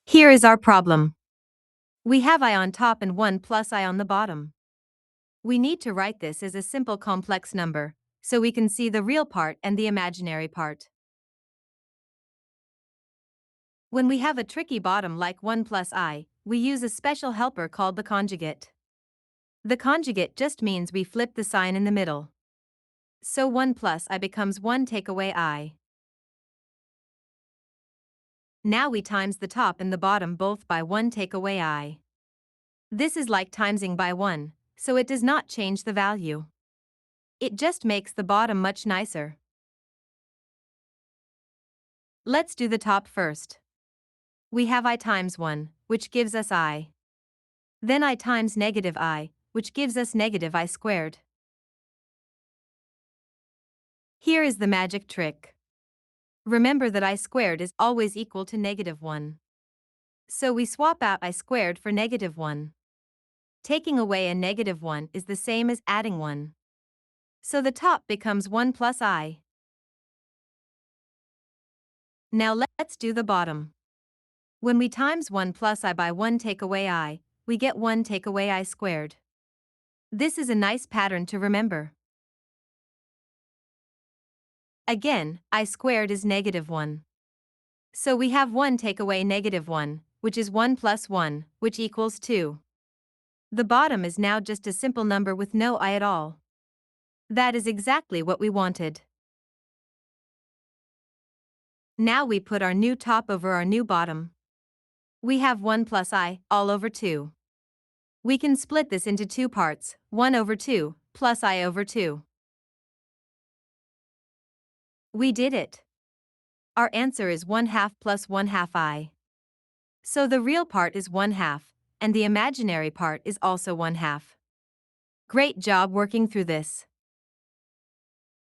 Here is our problem. We have I on top and 1 plus I on the bottom. We need to write this as a simple complex number, so we can see the real part and the imaginary part. When we have a tricky bottom like 1 plus I, we use a special helper called the conjugate. The conjugate just means we flip the sign in the middle. So 1 plus I becomes 1 take away I. Now we times the top and the bottom both by 1 take away I. This is like timesing by 1, so it does not change the value. It just makes the bottom much nicer. Let's do the top first. We have I times 1, which gives us I. Then I times negative I, which gives us negative I squared. Here is the magic trick. Remember that I squared is always equal to negative 1. So we swap out I squared for negative 1. Taking away a negative 1 is the same as adding 1. So the top becomes 1 plus I. Now let's do the bottom. When we times 1 plus I by 1 take away I, we get 1 take away I squared. This is a nice pattern to remember. Again, I squared is negative 1. So we have 1 take away negative 1, which is 1 plus 1, which equals 2. The bottom is now just a simple number with no I at all. That is exactly what we wanted. Now we put our new top over our new bottom. We have 1 plus I, all over 2. We can split this into two parts, 1 over 2, plus I over 2. We did it. Our answer is 1/2 plus 1/2 I. So the real part is 1/2, and the imaginary part is also 1/2. Great job working through this.